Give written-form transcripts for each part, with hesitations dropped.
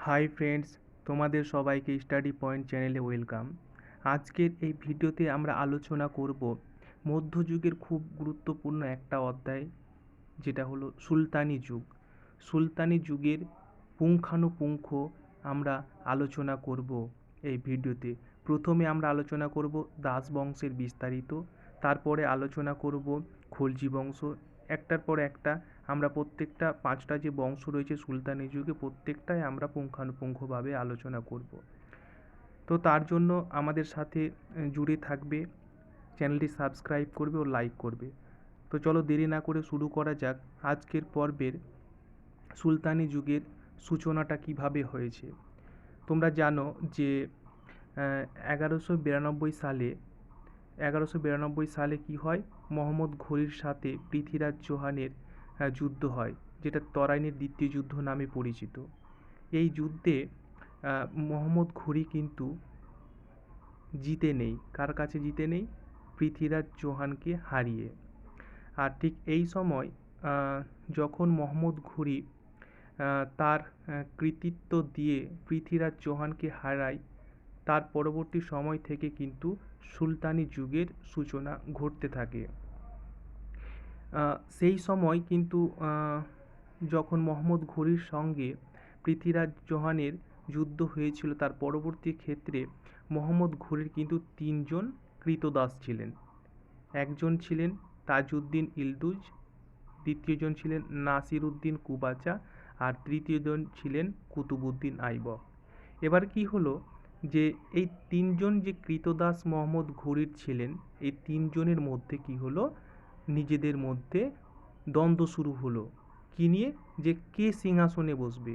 Hi friends, তোমাদের সবাইকে study point চ্যানেলে ওয়েলকাম। আজকের এই ভিডিওতে আমরা আলোচনা করব মধ্যযুগের খুব গুরুত্বপূর্ণ একটা অধ্যায়, যেটা হলো সুলতানি যুগ। সুলতানি যুগের পুঙ্খানুপুঙ্খ আমরা আলোচনা করব এই ভিডিওতে। প্রথমে আমরা আলোচনা করব দাস বংশের বিস্তারিত, তারপরে আলোচনা করব খলজি বংশ। একটার পর একটা আমরা প্রত্যেকটা পাঁচটা যে বংশ রয়েছে সুলতানি যুগে, প্রত্যেকটাই আমরা পুঙ্খানুপুঙ্খভাবে আলোচনা করব। তো তার জন্য আমাদের সাথে জুড়ে থাকবে, চ্যানেলটি সাবস্ক্রাইব করবে ও লাইক করবে। তো চলো দেরি না করে শুরু করা যাক আজকের পর্বের সুলতানি যুগের সূচনাটা কিভাবে হয়েছে। তোমরা জানো যে 1192 সালে কি হয়, মোহাম্মদ ঘুরির সাথে পৃথ্বীরাজ চৌহানের যুদ্ধ হয়, যেটা তরাইনের দ্বিতীয় যুদ্ধ নামে পরিচিত। এই যুদ্ধে মোহাম্মদ ঘুরি কিন্তু জিতে নেই। কার কাছে জিতে নেই? পৃথ্বীরাজ চৌহানকে হারিয়ে। আর ঠিক এই সময় যখন মোহাম্মদ ঘুরি তার কৃতিত্ব দিয়ে পৃথ্বীরাজ চৌহানকে হারায়, তার পরবর্তী সময় থেকে কিন্তু সুলতানি যুগের সূচনা ঘটতে থাকে। সেই সময় কিন্তু যখন মোহাম্মদ ঘুরির সঙ্গে পৃথ্বীরাজ চৌহানের যুদ্ধ হয়েছিল, তার পরবর্তী ক্ষেত্রে মোহাম্মদ ঘুরির কিন্তু তিনজন ক্রীতদাস ছিলেন। একজন ছিলেন তাজউদ্দিন ইলদুজ, দ্বিতীয়জন ছিলেন নাসির উদ্দিন কুবাচা, আর তৃতীয়জন ছিলেন কুতুবউদ্দিন আইবক। এবার কি হলো যে এই তিনজন যে ক্রীতদাস মোহাম্মদ ঘুরির ছিলেন, এই তিনজনের মধ্যে কি হলো, নিজেদের মধ্যে দ্বন্দ্ব শুরু হলো। কি নিয়ে? যে কে সিংহাসনে বসবে,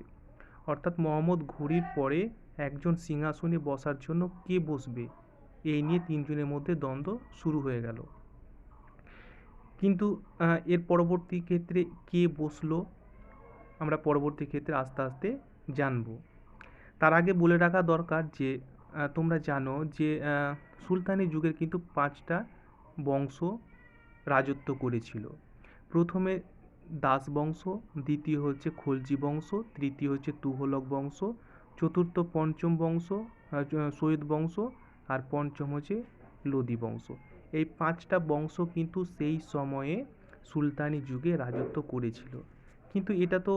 অর্থাৎ মোহাম্মদ ঘুরির পরে একজন সিংহাসনে বসার জন্য কে বসবে, এই নিয়ে তিনজনের মধ্যে দ্বন্দ্ব শুরু হয়ে গেল। কিন্তু এর পরবর্তী ক্ষেত্রে কে বসলো আমরা পরবর্তী ক্ষেত্রে আস্তে আস্তে জানব। তার আগে বলে রাখা দরকার যে তোমরা জানো যে সুলতানি যুগের কিন্তু পাঁচটা বংশ রাজত্ব করেছিল। প্রথমে দাস বংশ, দ্বিতীয় হচ্ছে খলজি বংশ, তৃতীয় হচ্ছে তুঘলক বংশ, চতুর্থ পঞ্চম বংশ সৈয়দ বংশ, আর পঞ্চম হচ্ছে লোদি বংশ। এই পাঁচটা বংশ কিন্তু সেই সময়ে সুলতানি যুগে রাজত্ব করেছিল। কিন্তু এটা তো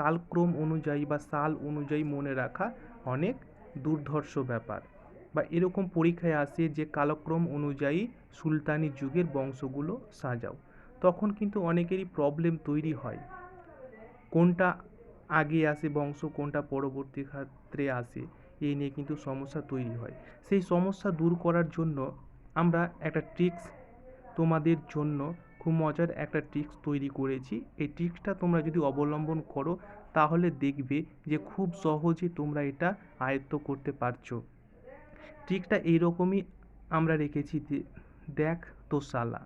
কালক্রম অনুযায়ী বা সাল অনুযায়ী মনে রাখা অনেক দুর্ধর্ষ ব্যাপার, বা এরকম পরীক্ষায় আসে যে কালক্রম অনুযায়ী সুলতানি যুগের বংশগুলো সাজাও। তখন কিন্তু অনেকেরই প্রবলেম তৈরি হয়, কোনটা আগে আসে বংশ, কোনটা পরবর্তী ক্ষেত্রে আসে, এই নিয়ে কিন্তু সমস্যা তৈরি হয়। সেই সমস্যা দূর করার জন্য আমরা একটা ট্রিক্স তোমাদের জন্য, খুব মজার একটা ট্রিক্স তৈরি করেছি। এই ট্রিক্সটা তোমরা যদি অবলম্বন করো, তাহলে দেখবে যে খুব সহজে তোমরা এটা আয়ত্ত করতে পারছো। ট্রিক্সটা এইরকমই আমরা রেখেছি যে দেখ তো শালা,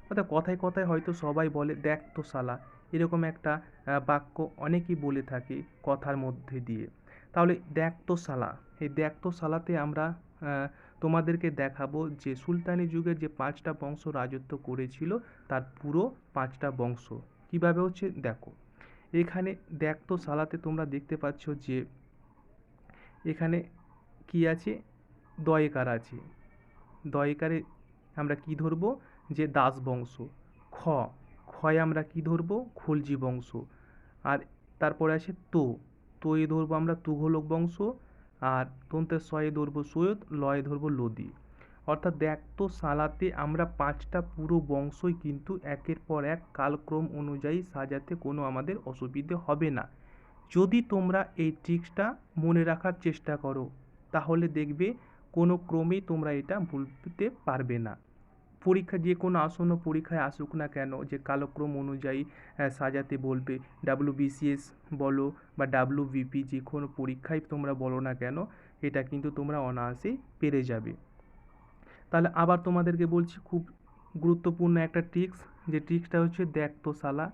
অর্থাৎ কথায় কথায় হয়তো সবাই বলে দেখ তো শালা, এরকম একটা বাক্য অনেকেই বলে থাকে কথার মধ্যে দিয়ে। তাহলে দেখ তো শালা, এই দেখ তো শালাতে আমরা তোমাদেরকে দেখাবো যে সুলতানি যুগের যে পাঁচটা বংশ রাজত্ব করেছিল, তার পুরো পাঁচটা বংশ কিভাবে হচ্ছে দেখো। এখানে দেখ তো শালাতে তোমরা দেখতে পাচ্ছ যে এখানে কি আছে, দয়েকার আছে। দয়েকারে আমরা কি ধরবো, যে দাস বংশ। খ, খয়ে আমরা কি ধরবো, খলজি বংশ। আর তারপরে আছে তো, তোয়ে ধরবো আমরা তুঘলক বংশ। আর তন্তের শয়ে ধরবো সৈয়দ, লয়ে ধরবো লোদি। অর্থাৎ দেখ তো সালাতে আমরা পাঁচটা পুরো বংশই কিন্তু একের পর এক কালক্রম অনুযায়ী সাজাতে কোনো আমাদের অসুবিধে হবে না। যদি তোমরা এই ট্রিক্সটা মনে রাখার চেষ্টা করো, তাহলে দেখবে কোনো ক্রমেই তোমরা এটা ভুলতে পারবে না। পরীক্ষা যে কোনো আসন্ন পরীক্ষায় আসুক না কেন, যে কালক্রম অনুযায়ী সাজাতে বলবে, WBCS বলো বা WBP, যে কোনো পরীক্ষায় তোমরা বলো না কেন, এটা কিন্তু তোমরা অনায়াসেই পেরে যাবে। তাহলে আবার তোমাদেরকে বলছি খুব গুরুত্বপূর্ণ একটা ট্রিক্স, যে ট্রিক্সটা হচ্ছে দেখ তো শালা।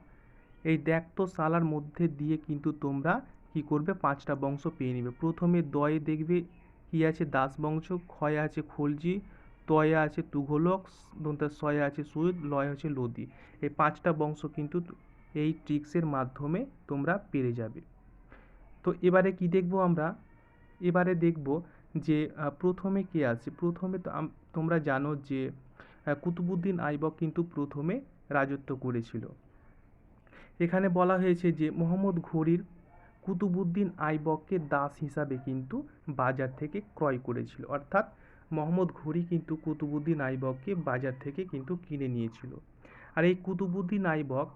এই দেখ তো শালার মধ্যে দিয়ে কিন্তু তোমরা কি করবে, পাঁচটা বংশ পেয়ে নেবে। প্রথমে দয়ে দেখবে কি আছে, দাস বংশ। খয়ে আছে খলজি, তয়ে আছে তুঘলক, দন্তের শয়ে আছে সৈয়দ, লয়ে হচ্ছে লোদি। এই পাঁচটা বংশ কিন্তু এই ট্রিক্সের মাধ্যমে তোমরা পেরে যাবে। তো এবারে কি দেখব আমরা, এবারে দেখব যে প্রথমে কে আছে। প্রথমে তো তোমরা জানো যে কুতুবুদ্দিন আইবক কিন্তু প্রথমে রাজত্ব করেছিল। এখানে বলা হয়েছে যে মোহাম্মদ ঘুরির কুতুবুদ্দিন আইবককে দাস হিসাবে কিন্তু বাজার থেকে ক্রয় করেছিল, অর্থাৎ মোহাম্মদ ঘুরি কিন্তু কুতুবুদ্দিন আইবককে বাজার থেকে কিন্তু কিনে নিয়েছিল। আর এই কুতুবুদ্দিন আইবক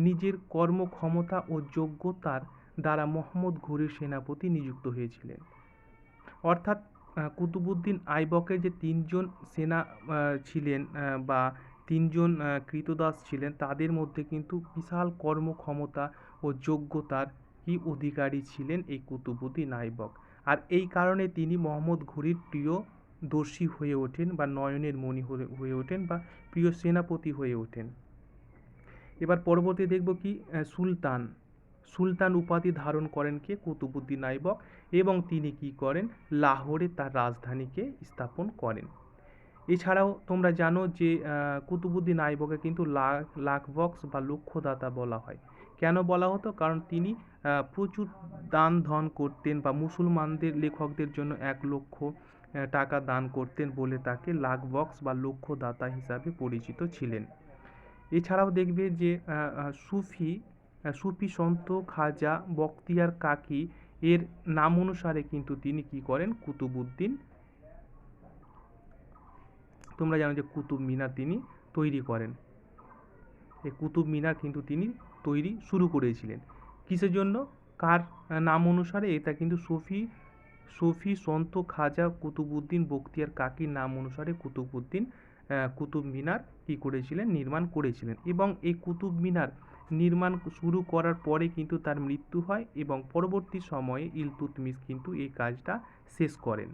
নিজের কর্মক্ষমতা ও যোগ্যতার দ্বারা মোহাম্মদ ঘুরির সেনাপতি নিযুক্ত হয়েছিলেন। অর্থাৎ কুতুবুদ্দিন আইবকের যে তিনজন সেনা ছিলেন বা তিনজন ক্রীতদাস ছিলেন, তাদের মধ্যে কিন্তু বিশাল কর্মক্ষমতা ও যোগ্যতার কি অধিকারী ছিলেন এই কুতুবুদ্দিন আইবক। আর এই কারণে তিনি মোহাম্মদ ঘুরির প্রিয় দর্শী হয়ে ওঠেন বা নয়নের মণি হয়ে ওঠেন বা প্রিয় সেনাপতি হয়ে ওঠেন। এবার পরবর্তী দেখব কি সুলতান। সুলতান উপাধি ধারণ করেন কে? কুতুবুদ্দিন আইবক। এবং তিনি কি করেন? লাহোরে তার রাজধানীকে স্থাপন করেন। এছাড়াও তোমরা জানো যে কুতুবুদ্দিন আইবকে কিন্তু লাখবক্স বা লক্ষ্যদাতা বলা হয়। কেন বলা হতো? কারণ তিনি প্রচুর দান ধন করতেন বা মুসলমানদের লেখকদের জন্য 1,00,000 টাকা দান করতেন বলে তাকে লাখবক্স বা লক্ষ্যদাতা হিসাবে পরিচিত ছিলেন। এছাড়াও দেখবে যে সুফি সন্ত খাজা বখতিয়ার কাকি এর নাম অনুসারে কিন্তু তিনি কি করেন? কুতুবুদ্দিন, তোমরা জানো যে কুতুব মিনার তিনি তৈরি করেন। এই কুতুব মিনার কিন্তু তিনি তৈরি শুরু করেছিলেন। কিসের জন্য? কার নাম অনুসারে? এটা কিন্তু সুফি সন্ত খাজা কুতুবুদ্দিন বখতিয়ার কাকির নাম অনুসারে কুতুব মিনার কি করেছিলেন? নির্মাণ করেছিলেন। এবং এই কুতুব মিনার নির্মাণ শুরু করার পরে কিন্তু তার মৃত্যু হয় এবং পরবর্তী সময়ে ইলতুৎমিশ কিন্তু এই কাজটা শেষ করেন।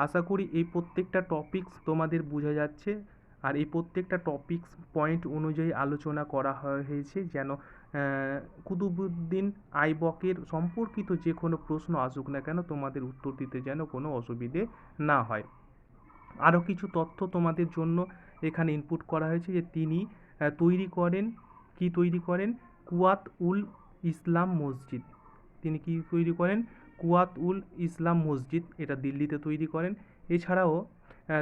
আশা করি এই প্রত্যেকটা টপিকস তোমাদের বোঝা যাচ্ছে। আর এই প্রত্যেকটা টপিকস পয়েন্ট অনুযায়ী আলোচনা করা হয়েছে, যেন কুতুবুদ্দিন আইবকের সম্পর্কিত যে কোনো প্রশ্ন আসুক না কেন তোমাদের উত্তর দিতে যেন কোনো অসুবিধে না হয়। আরও কিছু তথ্য তোমাদের জন্য এখানে ইনপুট করা হয়েছে যে তিনি তৈরি করেন কুয়াত উল ইসলাম মসজিদ। তিনি কি তৈরি করেন? কুয়াত উল ইসলাম মসজিদ, এটা দিল্লিতে তৈরি করেন। এছাড়াও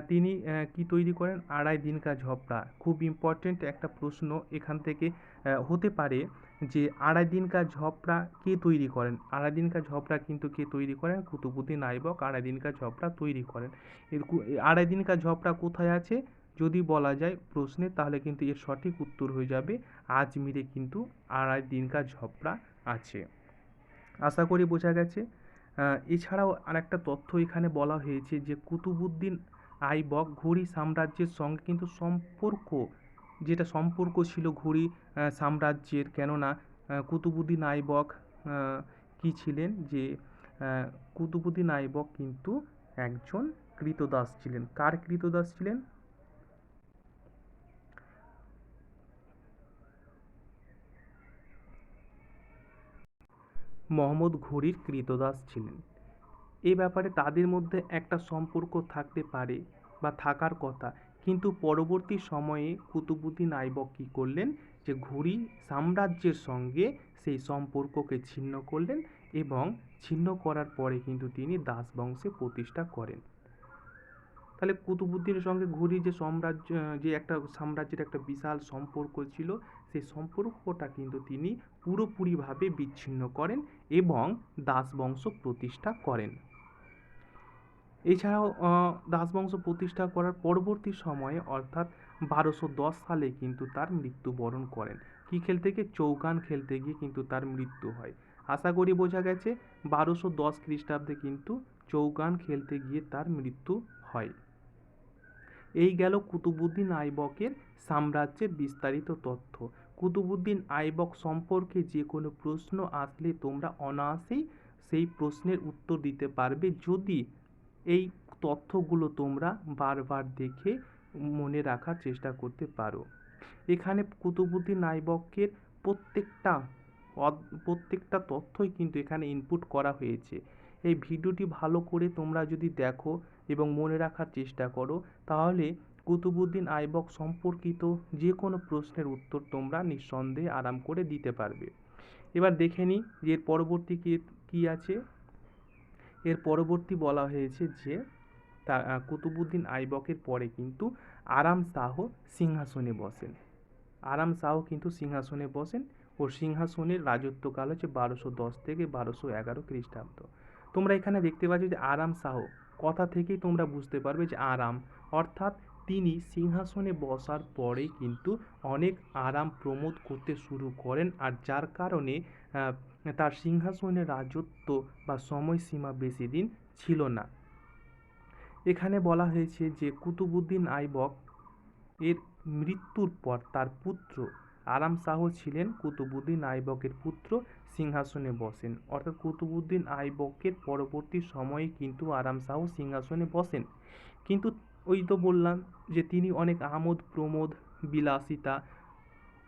তিনি কি তৈরি করেন? আড়াই দিন কা ঝপড়া। খুব ইম্পর্টেন্ট একটা প্রশ্ন এখান থেকে হতে পারে যে আড়াই দিন কা ঝপড়া কে তৈরি করেন? আড়াই দিন কা ঝপড়া কিন্তু কে তৈরি করেন? কুতুবুদ্দিন আইবক আড়াই দিন কা ঝপড়া তৈরি করেন। আড়াই দিন কা ঝপড়া কোথায় আছে যদি বলা যায় প্রশ্নে, তাহলে কিন্তু এর সঠিক উত্তর হয়ে যাবে আজমিরে কিন্তু আড়াই দিন কা ঝপড়া আছে। আশা করি বোঝা গেছে। এছাড়াও আরেকটা তথ্য এখানে বলা হয়েছে যে কুতুবুদ্দিন আইবক ঘুরি সাম্রাজ্যের সঙ্গে কিন্তু সম্পর্ক ছিল ঘুরি সাম্রাজ্যের। কেননা কুতুবুদ্দিন আইবক কি ছিলেন? যে কুতুবুদ্দিন আইবক কিন্তু একজন ক্রীতদাস ছিলেন। কার ক্রীতদাস ছিলেন? মোহাম্মদ ঘুরির ক্রীতদাস ছিলেন। এই ব্যাপারে তাদের মধ্যে একটা সম্পর্ক থাকতে পারে বা থাকার কথা, কিন্তু পরবর্তী সময়ে কুতুবুদ্দিন আইবক কী করলেন? যে ঘুরি সাম্রাজ্যের সঙ্গে সেই সম্পর্ককে ছিন্ন করলেন এবং ছিন্ন করার পরে কিন্তু তিনি দাস বংশে প্রতিষ্ঠা করেন। তাহলে কুতুবুদ্দিনের সঙ্গে ঘুরি যে সাম্রাজ্যের একটা বিশাল সম্পর্ক ছিল, সেই সম্পর্কটা কিন্তু তিনি পুরোপুরিভাবে বিচ্ছিন্ন করেন এবং দাস বংশ প্রতিষ্ঠা করেন। এছাড়াও দাসবংশ প্রতিষ্ঠা করার পরবর্তী সময়ে অর্থাৎ 1210 সালে কিন্তু তার মৃত্যুবরণ করেন। কী খেলতে গিয়ে? চৌকান খেলতে গিয়ে কিন্তু তার মৃত্যু হয়। আশা করি বোঝা গেছে। 1210 খ্রিস্টাব্দে কিন্তু চৌকান খেলতে গিয়ে তার মৃত্যু হয়। এই গেল কুতুবুদ্দিন আইবকের সাম্রাজ্যের বিস্তারিত তথ্য। কুতুবুদ্দিন আইবক সম্পর্কে যে কোনো প্রশ্ন আসলে তোমরা অনায়াসেই সেই প্রশ্নের উত্তর দিতে পারবে যদি এই তথ্যগুলো তোমরা বারবার দেখে মনে রাখার চেষ্টা করতে পারো। এখানে কুতুবুদ্দিন আইবকের প্রত্যেকটা তথ্যই কিন্তু এখানে ইনপুট করা হয়েছে। এই ভিডিওটি ভালো করে তোমরা যদি দেখো এবং মনে রাখার চেষ্টা করো, তাহলে কুতুবুদ্দিন আইবক সম্পর্কিত যে কোনো প্রশ্নের উত্তর তোমরা নিঃসন্দেহে আরাম করে দিতে পারবে। এবার দেখে নিই যে এর পরবর্তী কী আছে। এর পরবর্তী বলা হয়েছে যে কুতুবউদ্দিন আইবকের পরে কিন্তু আরাম শাহ সিংহাসনে বসেন। আরাম শাহ কিন্তু সিংহাসনে বসেন। ওর সিংহাসনের রাজত্বকাল হচ্ছে 1210 থেকে 1211 খ্রিস্টাব্দ। তোমরা এখানে দেখতে পাচ্ছ যে আরাম শাহ কথা থেকেই তোমরা বুঝতে পারবে যে আরাম অর্থাৎ তিনি সিংহাসনে বসার পরেই কিন্তু অনেক আরাম প্রমোদ করতে শুরু করেন, আর যার কারণে তার সিংহাসনের রাজত্ব বা সময়সীমা বেশি দিন ছিল না। এখানে বলা হয়েছে যে কুতুবউদ্দিন আইবক এর মৃত্যুর পর তার পুত্র আরাম শাহ ছিলেন কুতুবউদ্দিন আইবকের পুত্র, সিংহাসনে বসেন। অর্থাৎ কুতুবউদ্দিন আইবকের পরবর্তী সময়ে কিন্তু আরাম শাহ সিংহাসনে বসেন। কিন্তু ওই তো বললাম যে তিনি অনেক আমোদ প্রমোদ বিলাসিতা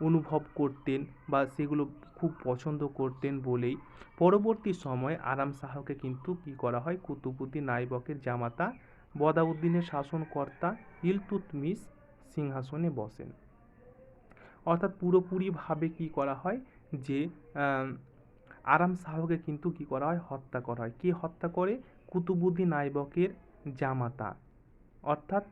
অনুভব করতেন বা সেগুলো খুব পছন্দ করতেন বলেই পরবর্তী সময়ে আরাম শাহকে কিন্তু কী করা হয়, কুতুবউদ্দিন আইবকের জামাতা বদাউদ্দিনের শাসনকর্তা ইলতুৎমিশ সিংহাসনে বসেন। অর্থাৎ পুরোপুরিভাবে কী করা হয় যে আরাম শাহকে কিন্তু কী করা হয়, হত্যা করা হয়। কে হত্যা করে? কুতুবউদ্দিন আইবকের জামাতা অর্থাৎ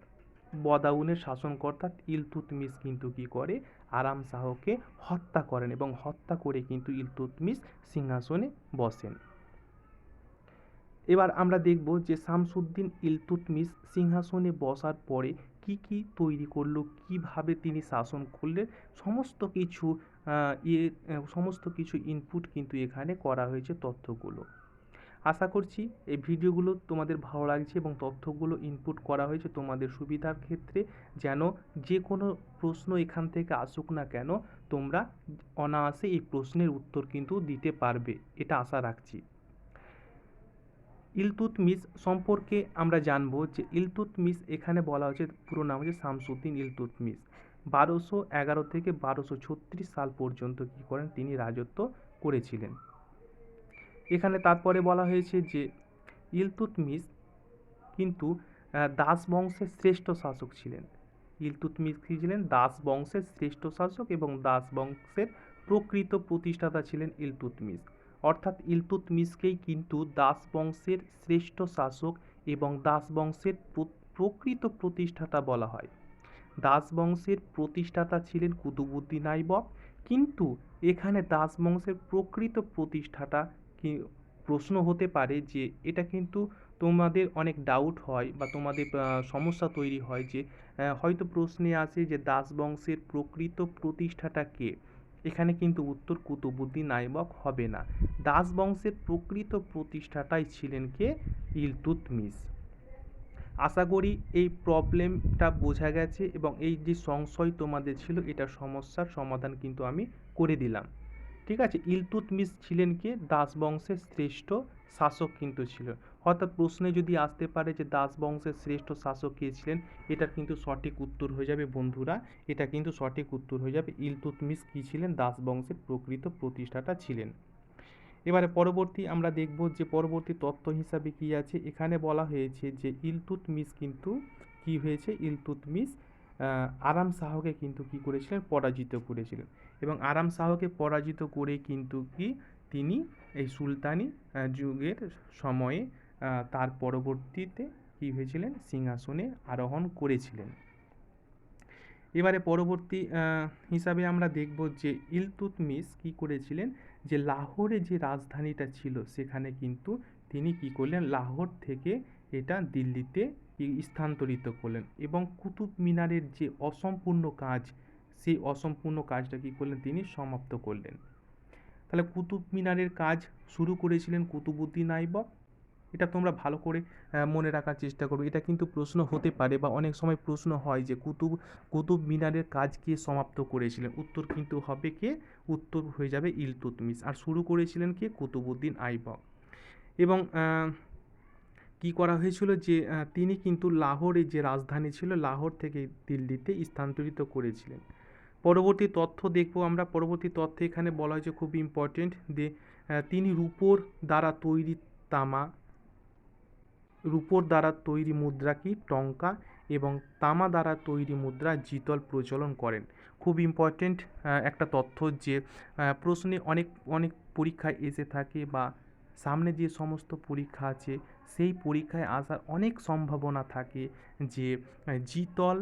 বদাউনের শাসনকর্তা ইলতুৎমিশ কিন্তু কী করে, আরাম শাহকে হত্যা করেন এবং হত্যা করে কিন্তু ইলতুৎমিশ সিংহাসনে বসেন। এবার আমরা দেখব যে শামসুদ্দিন ইলতুৎমিশ সিংহাসনে বসার পরে কি কি তৈরি করলো, কিভাবে তিনি শাসন করলেন, সমস্ত কিছু ইনপুট কিন্তু এখানে করা হয়েছে তথ্যগুলো। আশা করছি এই ভিডিওগুলো তোমাদের ভালো লাগছে এবং তথ্যগুলো ইনপুট করা হয়েছে তোমাদের সুবিধার ক্ষেত্রে, যেন যে কোনো প্রশ্ন এখান থেকে আসুক না কেন তোমরা অনায়াসে এই প্রশ্নের উত্তর কিন্তু দিতে পারবে, এটা আশা রাখছি। ইলতুৎমিশ সম্পর্কে আমরা জানবো যে ইলতুৎমিশ এখানে বলা হচ্ছে পুরো নাম হচ্ছে শামসুদ্দিন ইলতুৎমিশ। 1211 থেকে 1236 সাল পর্যন্ত কী করেন, তিনি রাজত্ব করেছিলেন। এখানে তারপরে বলা হয়েছে যে ইলতুৎমিশ কিন্তু দাস বংশের শ্রেষ্ঠ শাসক ছিলেন। ইলতুৎমিশ কী ছিলেন? দাস বংশের শ্রেষ্ঠ শাসক এবং দাস বংশের প্রকৃত প্রতিষ্ঠাতা ছিলেন ইলতুৎমিশ। অর্থাৎ ইলতুৎমিশকেই কিন্তু দাস বংশের শ্রেষ্ঠ শাসক এবং দাস বংশের প্রকৃত প্রতিষ্ঠাতা বলা হয়। দাস বংশের প্রতিষ্ঠাতা ছিলেন কুতুবউদ্দিন আইবক, কিন্তু এখানে দাস বংশের প্রকৃত প্রতিষ্ঠাতা কি প্রশ্ন হতে পারে যে এটা কিন্তু তোমাদের অনেক ডাউট হয় বা তোমাদের সমস্যা তৈরি হয় যে হয়তো প্রশ্নে আসে যে দাস বংশের প্রকৃত প্রতিষ্ঠাতা কে। এখানে কিন্তু উত্তর কুতুবউদ্দিন আইবক হবে না। দাস বংশের প্রকৃত প্রতিষ্ঠাতাই ছিলেন কে? ইলতুৎমিশ। আশা করি এই প্রবলেমটা বোঝা গেছে এবং এই যে সংশয় তোমাদের ছিল এটার সমস্যার সমাধান কিন্তু আমি করে দিলাম। ঠিক আছে, ইলতুৎমিশ ছিলেন কে? দাস বংশের শ্রেষ্ঠ শাসক কিন্তু ছিল। অর্থাৎ প্রশ্নে যদি আসতে পারে যে দাস বংশের শ্রেষ্ঠ শাসক কে ছিলেন, এটার কিন্তু সঠিক উত্তর হয়ে যাবে বন্ধুরা, এটা কিন্তু সঠিক উত্তর হয়ে যাবে ইলতুৎমিশ কী ছিলেন? দাস বংশের প্রকৃত প্রতিষ্ঠাতা ছিলেন। এবারে পরবর্তী আমরা দেখব যে পরবর্তী তথ্য হিসাবে কি আছে। এখানে বলা হয়েছে যে ইলতুৎমিশ কিন্তু কি হয়েছে, ইলতুৎমিশ আরাম শাহকে কিন্তু কি করেছিলেন? পরাজিত করেছিলেন এবং আরাম শাহকে পরাজিত করে কিন্তু কি তিনি এই সুলতানি যুগের সময়ে তার পরবর্তীতে কি হয়েছিলেন? সিংহাসনে আরোহণ করেছিলেন। এবারে পরবর্তী হিসাবে আমরা দেখব যে ইলতুৎমিশ কি করেছিলেন, যে লাহোরে যে রাজধানীটা ছিল সেখানে কিন্তু তিনি কি করলেন, লাহোর থেকে এটা দিল্লিতে স্থানান্তরিত করলেন এবং কুতুব মিনারের যে অসম্পূর্ণ কাজ, সেই অসম্পূর্ণ কাজটা কি করলেন, তিনি সমাপ্ত করলেন। তাহলে কুতুব মিনারের কাজ শুরু করেছিলেন কুতুবউদ্দিন আইবক। এটা তোমরা ভালো করে মনে রাখার চেষ্টা করবে, এটা কিন্তু প্রশ্ন হতে পারে বা অনেক সময় প্রশ্ন হয় যে কুতুব মিনারের কাজ কে সমাপ্ত করেছিলেন। উত্তর কিন্তু হবে কে? উত্তর হয়ে যাবে ইলতুৎমিশ। আর শুরু করেছিলেন কে? কুতুবউদ্দিন আইবক। এবং কি করা হয়েছিল যে তিনি কিন্তু লাহোরে যে রাজধানী ছিল লাহোর থেকে দিল্লিতে স্থানান্তরিত করেছিলেন। পরবর্তী তথ্য দেখব আমরা। পরবর্তী তথ্য এখানে বলা হয়েছে খুব ইম্পর্টেন্ট, যে তিনি রূপোর দ্বারা তৈরি মুদ্রা কি টঙ্কা এবং তামা দ্বারা তৈরি মুদ্রা জিতল প্রচলন করেন। খুব ইম্পর্টেন্ট একটা তথ্য যে প্রশ্নে অনেক অনেক পরীক্ষায় এসে থাকে বা সামনে যে সমস্ত পরীক্ষা আছে সেই পরীক্ষায় আসার অনেক সম্ভাবনা থাকে যে জিতল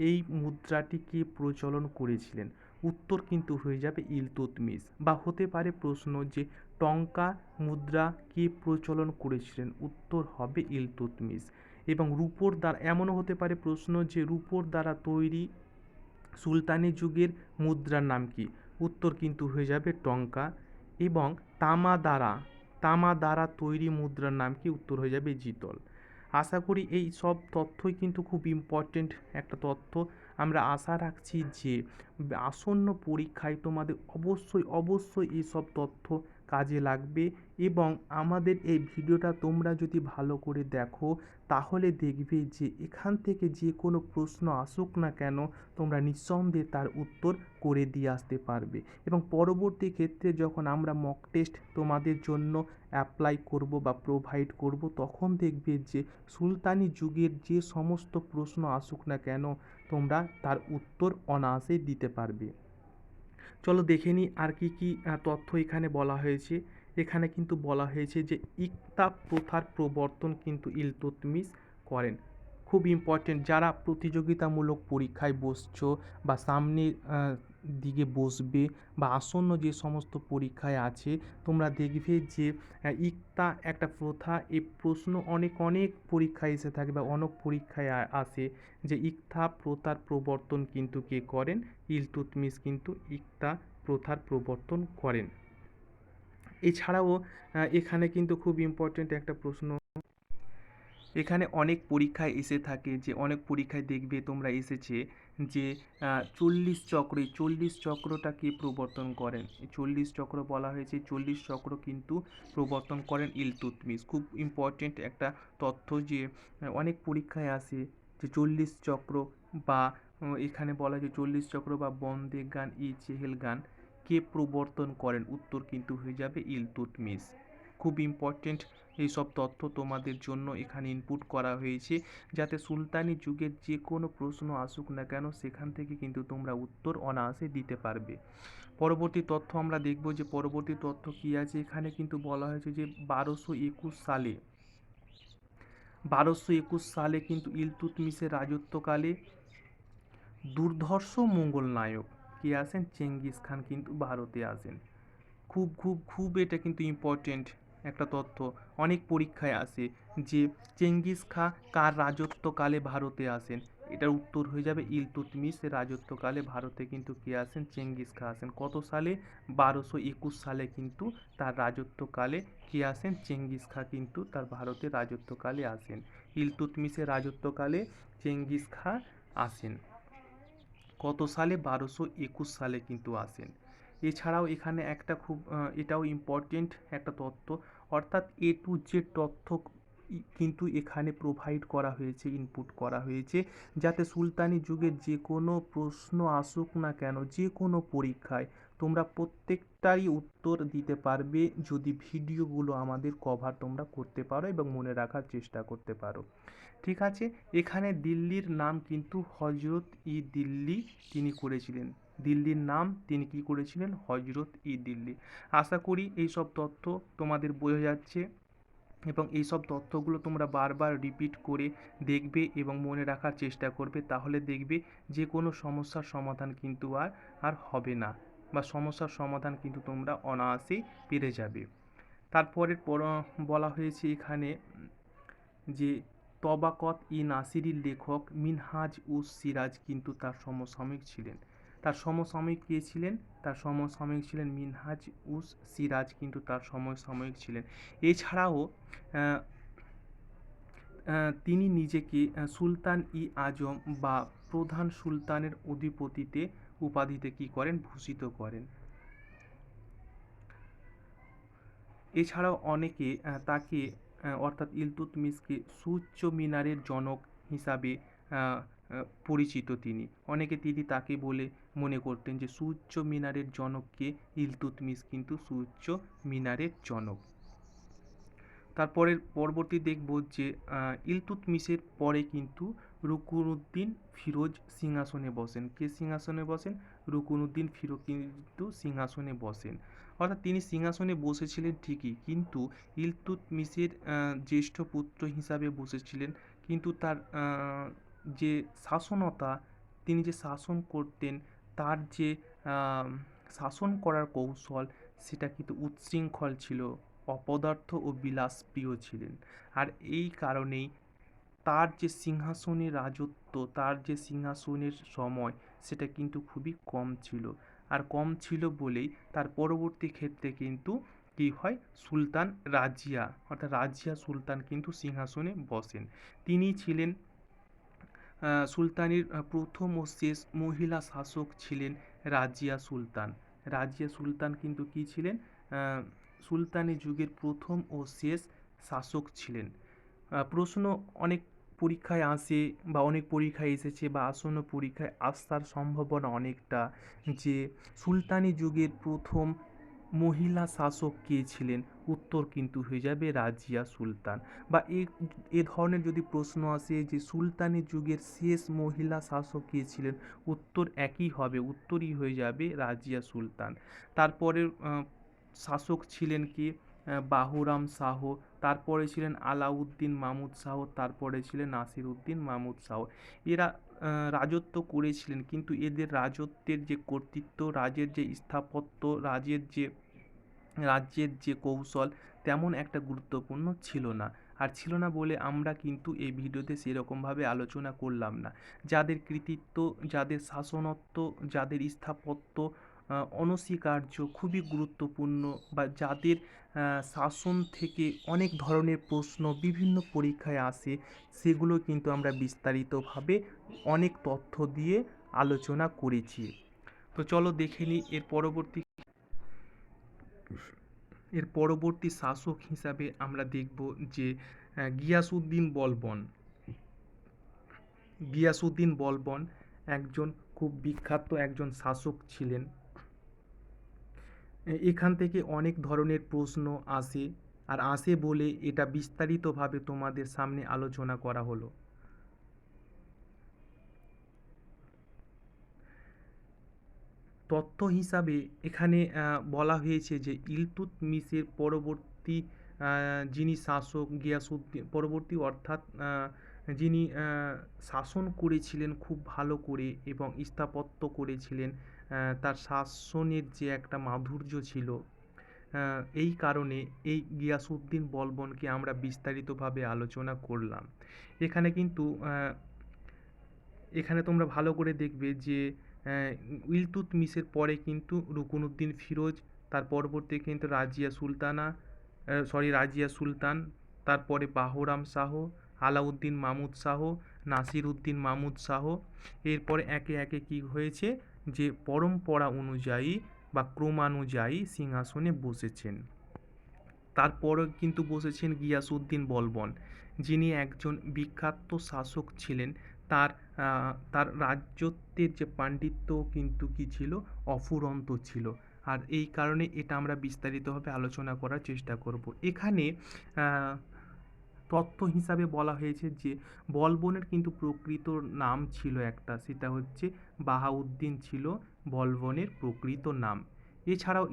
এই মুদ্রাটিকে প্রচলন করেছিলেন। উত্তর কিন্তু হয়ে যাবে ইলতুৎমিশ। বা হতে পারে প্রশ্ন যে টঙ্কা মুদ্রা কে প্রচলন করেছিলেন? উত্তর হবে ইলতুৎমিশ। এবং রূপোর দ্বারা এমনও হতে পারে প্রশ্ন যে রূপোর দ্বারা তৈরি সুলতানি যুগের মুদ্রার নাম কি? উত্তর কিন্তু হয়ে যাবে টঙ্কা। এবং তামা দ্বারা তামা দ্বারা তৈরি মুদ্রার নাম কি? উত্তর হয়ে যাবে জিতল। আশা করি এই সব তথ্যই কিন্তু খুব ইম্পর্টেন্ট একটা তথ্য। আমরা আশা রাখছি যে আসন্ন পরীক্ষায় তোমাদের অবশ্যই অবশ্যই এইসব তথ্য কাজে লাগবে। এবং আমাদের এই ভিডিওটা তোমরা যদি ভালো করে দেখো তাহলে দেখবে যে এখান থেকে যে কোনো প্রশ্ন আসুক না কেন তোমরা নিঃসন্দেহে তার উত্তর করে দিয়ে আসতে পারবে। এবং পরবর্তী ক্ষেত্রে যখন আমরা মক টেস্ট তোমাদের জন্য অ্যাপ্লাই করব বা প্রোভাইড করব তখন দেখবে যে সুলতানি যুগের যে সমস্ত প্রশ্ন আসুক না কেন তোমরা তার উত্তর অনায়াসে দিতে পারবে। চলো দেখে নিই আর কি কি তথ্য এখানে বলা হয়েছে। এখানে কিন্তু বলা হয়েছে যে ইকতা প্রথার প্রবর্তন কিন্তু ইলতুৎমিশ করেন। খুব ইম্পর্টেন্ট, যারা প্রতিযোগিতামূলক পরীক্ষায় বসছো বা সামনে দিকে বসবে বা আসন্ন যে সমস্ত পরীক্ষায় আছে তোমরা দেখবে যে ইকতা একটা প্রথা। এই প্রশ্ন অনেক অনেক পরীক্ষায় এসে থাকে বা অনেক পরীক্ষায় আসে যে ইকতা প্রথার প্রবর্তন কিন্তু কে করেন? ইলতুৎমিশ কিন্তু ইকতা প্রথার প্রবর্তন করেন। এছাড়াও এখানে কিন্তু খুব ইম্পর্টেন্ট একটা প্রশ্ন, এখানে অনেক পরীক্ষায় এসে থাকে যে অনেক পরীক্ষায় দেখবে তোমরা এসেছে যে 40 চক্র, এই 40 চক্রটা কে প্রবর্তন করেন? এই 40 চক্র বলা হয়েছে, 40 চক্র কিন্তু প্রবর্তন করেন ইলতুৎমিশ। খুব ইম্পর্টেন্ট একটা তথ্য যে অনেক পরীক্ষায় আসে যে 40 চক্র বা এখানে বলা হয় যে 40 চক্র বা বন্দে গান ই চেহেল গান কে প্রবর্তন করেন? উত্তর কিন্তু হয়ে যাবে ইলতুৎমিশ। খুব ইম্পর্টেন্ট এইসব তথ্য তোমাদের জন্য এখানে ইনপুট করা হয়েছে যাতে সুলতানি যুগের যে কোনো প্রশ্ন আসুক না কেন সেখান থেকে কিন্তু তোমরা উত্তর অনায়াসে দিতে পারবে। পরবর্তী তথ্য আমরা দেখব যে পরবর্তী তথ্য কি আছে। এখানে কিন্তু বলা হয়েছে যে 1221 সালে কিন্তু ইলতুৎমিশের রাজত্বকালে দুর্ধর্ষ মোঙ্গল নায়ক কে আসেন? চেঙ্গিস খান কিন্তু ভারতে আসেন। খুব খুব খুব এটা কিন্তু ইম্পর্টেন্ট একটা তথ্য, অনেক পরীক্ষায় আসে যে চেঙ্গিস খাঁ কার রাজত্বকালে ভারতে আসেন? এটার উত্তর হয়ে যাবে ইলতুৎমিশের রাজত্বকালে ভারতে কিন্তু কে আসেন? চেঙ্গিস খাঁ আসেন। কত সালে? 1221 সালে কিন্তু তার রাজত্বকালে কে আসেন? চেঙ্গিস খাঁ কিন্তু তার ভারতের রাজত্বকালে আসেন। ইলতুৎমিশের রাজত্বকালে চেঙ্গিস খাঁ আসেন। কত সালে? 1221 সালে কিন্তু আসেন। এছাড়াও এখানে একটা খুব এটাও ইম্পর্টেন্ট একটা তথ্য, অর্থাৎ এ টু জেড তথ্য কিন্তু এখানে প্রোভাইড করা হয়েছে, ইনপুট করা হয়েছে যাতে সুলতানি যুগের যে কোনো প্রশ্ন আসুক না কেন যে কোনো পরীক্ষায় তোমরা প্রত্যেকটারই উত্তর দিতে পারবে যদি ভিডিওগুলো আমাদের কভার তোমরা করতে পারো এবং মনে রাখার চেষ্টা করতে পারো। ঠিক আছে, এখানে দিল্লির নাম কিন্তু হজরত ই দিল্লি তিনি করেছিলেন। দিল্লির নাম তিনি কি করেছিলেন? হজরত ই দিল্লি। আশা করি এইসব তথ্য তোমাদের বোঝা যাচ্ছে এবং এইসব তথ্যগুলো তোমরা বারবার রিপিট করে দেখবে এবং মনে রাখার চেষ্টা করবে, তাহলে দেখবে যে কোনো সমস্যার সমাধান কিন্তু আর হবে না বা সমস্যার সমাধান কিন্তু তোমরা অনায়াসেই পেরে যাবে। তারপরে বলা হয়েছে এখানে যে তবাকত ই নাসিরির লেখক মিনহাজ উস সিরাজ কিন্তু তার সমসাময়িক ছিলেন। তার সমসাময়িক কে ছিলেন? তার সমসাময়িক ছিলেন মিনহাজ উস সিরাজ কিন্তু তার সমসাময়িক ছিলেন। এছাড়াও তিনি নিজেকে সুলতান ই আজম বা প্রধান সুলতানের অধিপতিতে উপাধিতে কি করেন? ভূষিত করেন। এছাড়াও অনেকে তাকে অর্থাৎ ইলতুৎমিশকে সুউচ্চ মিনারের জনক হিসাবে পরিচিত তিনি। অনেকে তাকে বলে মনে করতেন যে সুউচ্চ মিনারের জনককে? ইলতুৎমিশ কিন্তু সুউচ্চ মিনারের জনক। পরবর্তী দেখব যে ইলতুৎমিশের পরে কিন্তু রুকনুদ্দিন ফিরোজ সিংহাসনে বসেন। কে সিংহাসনে বসেন? রুকনুদ্দিন ফিরোজ কিন্তু সিংহাসনে বসেন। অর্থাৎ তিনি সিংহাসনে বসেছিলেন ঠিকই, কিন্তু ইলতুৎমিশের জ্যেষ্ঠ পুত্র হিসাবে বসেছিলেন, কিন্তু তার যে শাসনতা, তিনি যে শাসন করতেন, তার যে আহ, শাসন করার কৌশল, সেটা কিন্তু উচ্ছৃঙ্খল ছিল, অপদার্থ ও বিলাসপ্রিয় ছিলেন। আর এই কারণেই তার যে সিংহাসনের রাজত্ব, তার যে সিংহাসনের সময়, সেটা কিন্তু খুবই কম ছিল। আর কম ছিল বলেই তার পরবর্তী ক্ষেত্রে কিন্তু কী হয়, সুলতান রাজিয়া অর্থাৎ রাজিয়া সুলতান কিন্তু সিংহাসনে বসেন। তিনি ছিলেন সুলতানের প্রথম ও শেষ মহিলা শাসক ছিলেন রাজিয়া সুলতান। রাজিয়া সুলতান কিন্তু কী ছিলেন? সুলতানি যুগের প্রথম ও শেষ শাসক ছিলেন। প্রশ্ন অনেক পরীক্ষায় আসে বা অনেক পরীক্ষায় এসেছে বা আসন্ন পরীক্ষায় আসার সম্ভাবনা অনেকটা, যে সুলতানি যুগের প্রথম মহিলা শাসক কে ছিলেন? উত্তর কিন্তু হয়ে যাবে রাজিয়া সুলতান। বা এ ধরনের যদি প্রশ্ন আসে যে সুলতানি যুগের শেষ মহিলা শাসক কে ছিলেন? উত্তর একই হবে, উত্তরই হয়ে যাবে রাজিয়া সুলতান। তারপরের শাসক ছিলেন কি? বাহুরাম শাহ। তারপরে ছিলেন আলাউদ্দিন মামুদ শাহ। তারপরে ছিলেন নাসির উদ্দিন মামুদ শাহ। এরা রাজত্ব করেছিলেন, কিন্তু এদের রাজত্বের যে কর্তৃত্ব, রাজের যে স্থাপত্য, রাজ্যের যে কৌশল, তেমন একটা গুরুত্বপূর্ণ ছিল না। আর ছিল না বলে আমরা কিন্তু এই ভিডিওতে সেরকমভাবে আলোচনা করলাম না। যাদের কৃতিত্ব, যাদের শাসনত্ব, যাদের স্থাপত্য অনস্বীকার্য, খুবই গুরুত্বপূর্ণ, বা যাদের শাসন থেকে অনেক ধরনের প্রশ্ন বিভিন্ন পরীক্ষায় আসে, সেগুলো কিন্তু আমরা বিস্তারিতভাবে অনেক তথ্য দিয়ে আলোচনা করেছি। তো চলো দেখে নিই এর পরবর্তী শাসক হিসাবে আমরা দেখব যে গিয়াসউদ্দিন বলবন। গিয়াসউদ্দিন বলবন একজন খুব বিখ্যাত একজন শাসক ছিলেন। এখান থেকে অনেক ধরনের প্রশ্ন আসে, আর আসে বলে এটা বিস্তারিতভাবে তোমাদের সামনে আলোচনা করা হলো। তথ্য হিসাবে এখানে বলা হয়েছে যে ইলতুৎমিশের পরবর্তী যিনি শাসক গিয়াসউদ্দিন পরবর্তী, অর্থাৎ যিনি শাসন করেছিলেন খুব ভালো করে এবং স্থাপত্য করেছিলেন, তার শাসনের যে একটা মাধুর্য ছিল, এই কারণে এই গিয়াসউদ্দিন বলবনকে আমরা বিস্তারিতভাবে আলোচনা করলাম। এখানে কিন্তু এখানে তোমরা ভালো করে দেখবে যে ইলতুৎমিশের পরে কিন্তু রুকনুদ্দিন ফিরোজ, তার পরবর্তী কিন্তু রাজিয়া সুলতান, তারপরে বাহরাম শাহ, আলাউদ্দিন মামুদ শাহ, নাসির উদ্দিন মামুদ শাহ। এরপরে একে একে কি হয়েছে, যে পরম্পরা অনুযায়ী বা ক্রমানুযায়ী সিংহাসনে বসেছেন। তারপরে কিন্তু বসেছেন গিয়াসউদ্দিন বলবন, যিনি একজন বিখ্যাত শাসক ছিলেন। তার তার রাজত্বের যে পাণ্ডিত্য কিন্তু কি ছিল, অফুরন্ত ছিল। আর এই কারণে এটা আমরা বিস্তারিতভাবে আলোচনা করার চেষ্টা করব। এখানে তথ্য হিসাবে বলা হয়েছে যে বলবনের কিন্তু প্রকৃত নাম ছিল একটা, সেটা হচ্ছে বাহাউদ্দিন ছিল বলবনের প্রকৃত নাম। এছাড়াও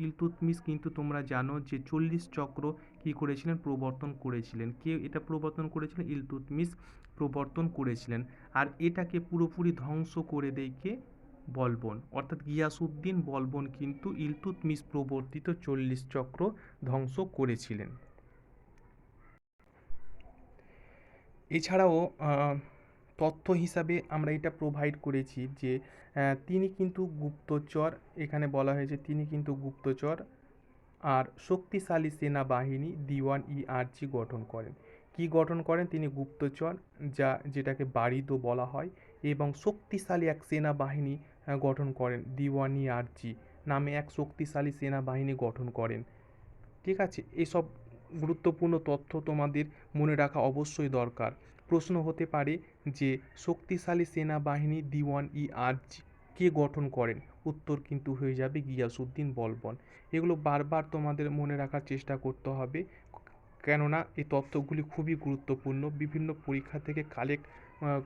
ইলতুৎমিশ কিন্তু তোমরা জানো যে 40 চক্র কী করেছিলেন, প্রবর্তন করেছিলেন। কে এটা প্রবর্তন করেছিলেন? ইলতুৎমিশ প্রবর্তন করেছিলেন। আর এটাকে পুরোপুরি ধ্বংস করে দেয় কে? বলবন। অর্থাৎ গিয়াসউদ্দিন বলবন কিন্তু ইলতুৎমিশ প্রবর্তিত 40 চক্র ধ্বংস করেছিলেন। এছাড়াও তথ্য হিসাবে আমরা এটা প্রোভাইড করেছি যে তিনি কিন্তু গুপ্তচর, এখানে বলা হয়েছে তিনি কিন্তু গুপ্তচর আর শক্তিশালী সেনাবাহিনী দিওয়ান-ই-আরজি গঠন করেন। কি গঠন করেন? তিনি গুপ্তচর, যেটাকে বারিদও বলা হয়, এবং শক্তিশালী এক সেনাবাহিনী গঠন করেন, দিওয়ান-ই-আরজি নামে এক শক্তিশালী সেনাবাহিনী গঠন করেন। ঠিক আছে, এসব গুরুত্বপূর্ণ তথ্য তোমাদের মনে রাখা অবশ্যই দরকার। প্রশ্ন হতে পারে যে শক্তিশালী সেনাবাহিনী দিওয়ান-ই-আরজি কে গঠন করেন? উত্তর কিন্তু হয়ে যাবে গিয়াসউদ্দিন বলবন। এগুলো বারবার তোমাদের মনে রাখার চেষ্টা করতে হবে। কেননা এই তথ্যগুলি খুবই গুরুত্বপূর্ণ, বিভিন্ন পরীক্ষা থেকে কালেক্ট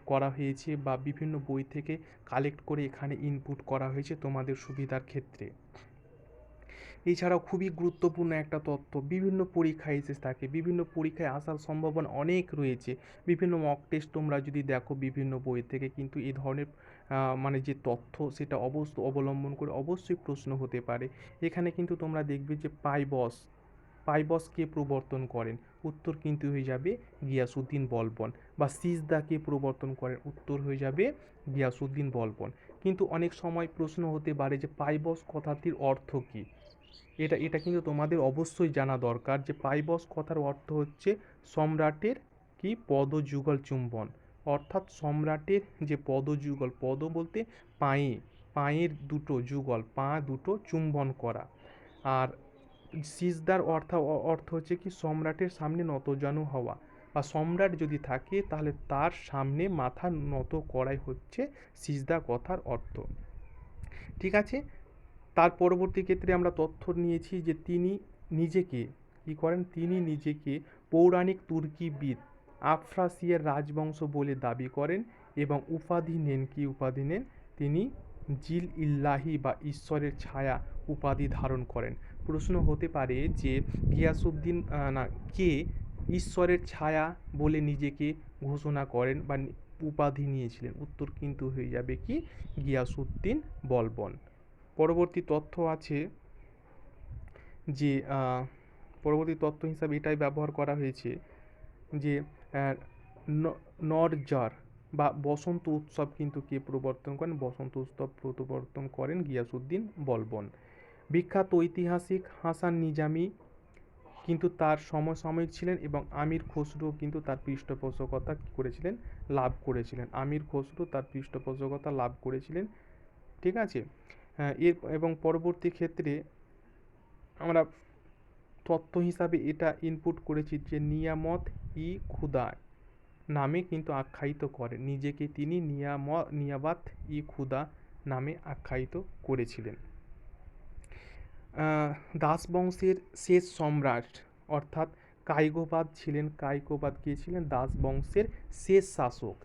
করা হয়েছে বা বিভিন্ন বই থেকে কালেক্ট করে এখানে ইনপুট করা হয়েছে তোমাদের সুবিধার ক্ষেত্রে। এছাড়াও খুবই গুরুত্বপূর্ণ একটা তথ্য, বিভিন্ন পরীক্ষায় এসে থাকে, বিভিন্ন পরীক্ষায় আসার সম্ভাবনা অনেক রয়েছে। বিভিন্ন মক টেস্ট তোমরা যদি দেখো বিভিন্ন বই থেকে, কিন্তু এই ধরনের মানে যে তথ্য সেটা অবলম্বন করে অবশ্যই প্রশ্ন হতে পারে। এখানে কিন্তু তোমরা দেখবে যে পাইবস কে প্রবর্তন করেন, উত্তর কিন্তু হয়ে যাবে গিয়াসউদ্দিন বলবন। বা সিজদা কে প্রবর্তন করেন, উত্তর হয়ে যাবে গিয়াসউদ্দিন বলবন। কিন্তু অনেক সময় প্রশ্ন হতে পারে যে পাইবস কথাটির অর্থ কী। এটা কিন্তু তোমাদের অবশ্যই জানা দরকার যে পাইবস কথার অর্থ হচ্ছে সম্রাটের কি পদযুগল চুম্বন, অর্থাৎ সম্রাটের যে পদযুগল, পদ বলতে পায়ের দুটো যুগল, পা দুটো চুম্বন করা। আর সিজদার অর্থ হচ্ছে কি সম্রাটের সামনে নতজানু হওয়া, বা সম্রাট যদি থাকে তাহলে তার সামনে মাথা নত করাই হচ্ছে সিজদা কথার অর্থ। ঠিক আছে। তার পরবর্তী ক্ষেত্রে আমরা তথ্য নিয়েছি যে তিনি নিজেকে কী করেন, তিনি নিজেকে পৌরাণিক তুর্কিবিদ আফ্রাসিয়ার রাজবংশ বলে দাবি করেন এবং উপাধি নেন, কি উপাধি নেন, তিনি জিল ইল্লাহি বা ঈশ্বরের ছায়া উপাধি ধারণ করেন। প্রশ্ন হতে পারে যে গিয়াসউদ্দিন না কে ঈশ্বরের ছায়া বলে নিজেকে ঘোষণা করেন বা উপাধি নিয়েছিলেন, উত্তর কিন্তু হয়ে যাবে কি গিয়াসউদ্দিন বলবন। পরবর্তী তথ্য আছে যে পরবর্তী তথ্য হিসাবে এটাই ব্যবহার করা হয়েছে যে নরজার বা বসন্ত উৎসব কিন্তু কে প্রবর্তন করেন, বসন্ত উৎসব প্রবর্তন করেন গিয়াসউদ্দিন বলবন। বিখ্যাত ঐতিহাসিক হাসান নিজামি কিন্তু তার সমসাময়িক ছিলেন এবং আমির খসরু কিন্তু তার পৃষ্ঠপোষকতা করেছিলেন, লাভ করেছিলেন। আমির খসরু তার পৃষ্ঠপোষকতা লাভ করেছিলেন। ঠিক আছে। এবং পরবর্তী ক্ষেত্রে আমরা তথ্য হিসাবে এটা ইনপুট করেছি যে নিয়ামত ই খুদা নামে কিন্তু আখ্যায়িত করেন, নিজেকে তিনি নিয়াবাত ই খুদা নামে আখ্যায়িত করেছিলেন। দাস বংশের শেষ সম্রাট অর্থাৎ কায়কোবাদ ছিলেন, কায়কোবাদ কে ছিলেন, দাস বংশের শেষ শাসক।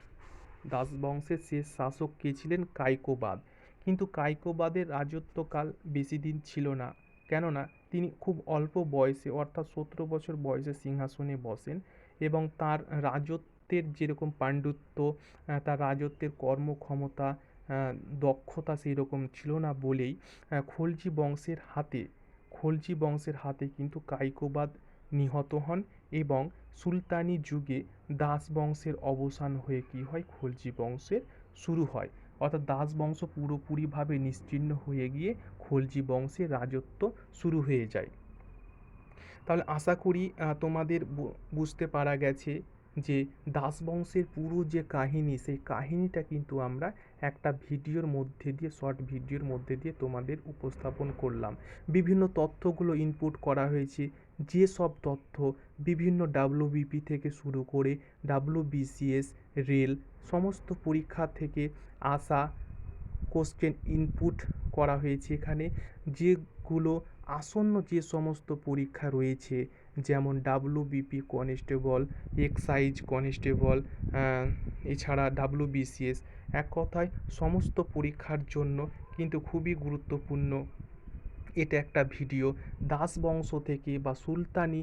দাস বংশের শেষ শাসক কে ছিলেন, কায়কোবাদ। কিন্তু কায়কোবাদের রাজত্বকাল বেশি দিন ছিল না, কেননা তিনি খুব অল্প বয়সে অর্থাৎ 17 বছর বয়সে সিংহাসনে বসেন এবং তার রাজত্বের যেরকম পাণ্ডিত্য, তার রাজত্বের কর্মক্ষমতা, দক্ষতা সেই রকম ছিল না বলেই খলজি বংশের হাতে কিন্তু কায়কোবাদ নিহত হন এবং সুলতানি যুগে দাস বংশের অবসান হয়ে কী হয়, খলজি বংশের শুরু হয়। অর্থাৎ দাস বংশ পুরোপুরিভাবে নিশ্চিহ্ন হয়ে গিয়ে খলজি বংশের রাজত্ব শুরু হয়ে যায়। তাহলে আশা করি তোমাদের বুঝতে পারা গেছে যে দাস বংশের পুরো যে কাহিনী, সেই কাহিনীটা কিন্তু আমরা একটা ভিডিওর মধ্যে দিয়ে, শর্ট ভিডিওর মধ্যে দিয়ে তোমাদের উপস্থাপন করলাম। বিভিন্ন তথ্যগুলো ইনপুট করা হয়েছে, যে সব তথ্য বিভিন্ন ডাব্লিউবিপি থেকে শুরু করে ডাব্লিউবিসিএস, রেল সমস্ত পরীক্ষা থেকে আসা কোশ্চেন ইনপুট করা হয়েছে এখানে। যেগুলো আসন্ন যে সমস্ত পরীক্ষা রয়েছে, যেমন ডাব্লিউবিপি কনস্টেবল, এক্সাইজ কনস্টেবল, এছাড়া ডাব্লিউবিসিএস, এক কথায় সমস্ত পরীক্ষার জন্য কিন্তু খুবই গুরুত্বপূর্ণ এটা একটা ভিডিও। দাস বংশ থেকে বা সুলতানি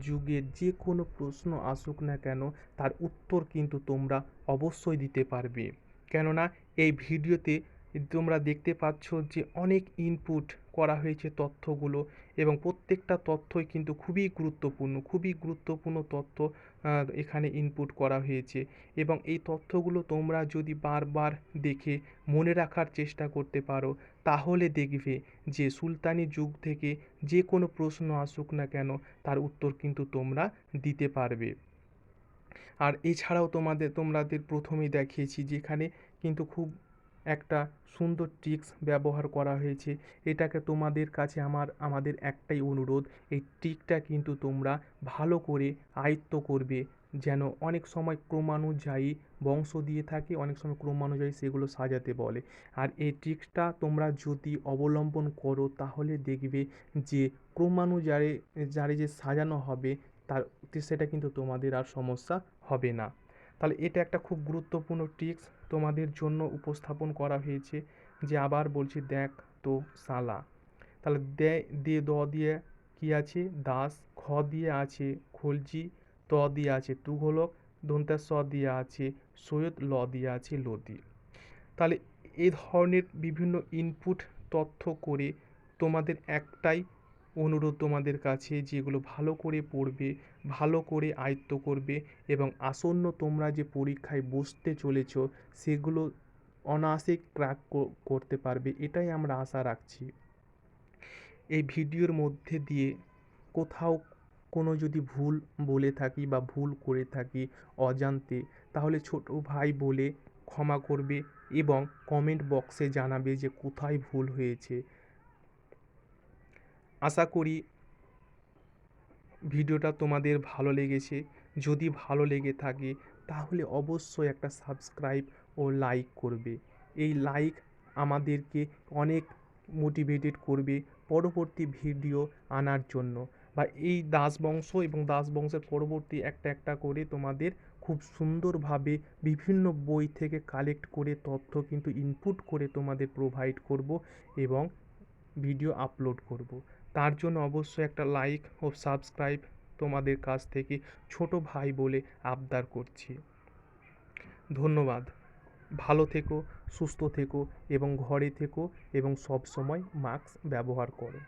যুগের যে কোনো প্রশ্ন আসুক না কেন, তার উত্তর কিন্তু তোমরা অবশ্যই দিতে পারবে, কেননা এই ভিডিওতে তোমরা দেখতে পাচ্ছ যে অনেক ইনপুট করা হয়েছে তথ্যগুলো এবং প্রত্যেকটা তথ্যই কিন্তু খুবই গুরুত্বপূর্ণ তথ্য এখানে ইনপুট করা হয়েছে। এবং এই তথ্যগুলো তোমরা যদি বারবার দেখে মনে রাখার চেষ্টা করতে পারো, তাহলে দেখবে যে সুলতানি যুগ থেকে যে কোনো প্রশ্ন আসুক না কেন তার উত্তর কিন্তু তোমরা দিতে পারবে। আর এছাড়াও তোমাদের প্রথমেই দেখিয়েছি যেখানে কিন্তু খুব একটা সুন্দর ট্রিক্স ব্যবহার করা হয়েছে। এটাকে তোমাদের কাছে আমাদের একটাই অনুরোধ, এই ট্রিকটা কিন্তু তোমরা ভালো করে আয়ত্ত করবে, যেন অনেক সময় ক্রমানুযায়ী বংশ দিয়ে থাকে, অনেক সময় ক্রমানুযায়ী সেগুলো সাজাতে বলে। আর এই ট্রিক্সটা তোমরা যদি অবলম্বন করো তাহলে দেখবে যে ক্রমানুযায়ী যে সাজানো হবে তার সেটা কিন্তু তোমাদের আর সমস্যা হবে না। তাহলে এটা একটা খুব গুরুত্বপূর্ণ টিপস তোমাদের জন্য উপস্থাপন করা হয়েছে। যে আবার বলছি, দেখ তো শালা। তাহলে দে দিয়ে দ দিয়ে কি আছে দাস, খ দিয়ে আছে খলজি, ত দিয়ে আছে তুঘলক, দন্ত্যা স দিয়ে আছে সৈয়দ, ল দিয়ে আছে লোদি। তাহলে এই ধরনের বিভিন্ন ইনপুট তথ্য করে তোমাদের একটাই অনুরোধ তোমাদের কাছে, যেগুলো ভালো করে পড়বে, ভালো করে আয়ত্ত করবে এবং আসন্ন তোমরা যে পরীক্ষায় বসতে চলেছ সেগুলো অনায়াসে ক্র্যাক করতে পারবে, এটাই আমরা আশা রাখছি। এই ভিডিওর মধ্যে দিয়ে কোথাও কোনো যদি ভুল বলে থাকি বা ভুল করে থাকি অজান্তে, তাহলে ছোট ভাই বলে ক্ষমা করবে এবং কমেন্ট বক্সে জানাবে যে কোথায় ভুল হয়েছে। আশা করি ভিডিওটা তোমাদের ভালো লেগেছে। যদি ভালো লেগে থাকে তাহলে অবশ্যই একটা সাবস্ক্রাইব ও লাইক করবে। এই লাইক আমাদেরকে অনেক মোটিভেটেড করবে পরবর্তী ভিডিও আনার জন্য, বা এই দাস বংশ এবং দাস বংশের পরবর্তী একটা একটা করে তোমাদের খুব সুন্দরভাবে বিভিন্ন বই থেকে কালেক্ট করে তথ্য কিন্তু ইনপুট করে তোমাদের প্রোভাইড করব এবং ভিডিও আপলোড করব। তার জন্য অবশ্যই একটা লাইক ও সাবস্ক্রাইব তোমাদের কাছ থেকে ছোট ভাই বলে আবদার করছি। ধন্যবাদ। ভালো থেকো, সুস্থ থেকো এবং ঘরে থেকো এবং সব সময় মাস্ক ব্যবহার করো।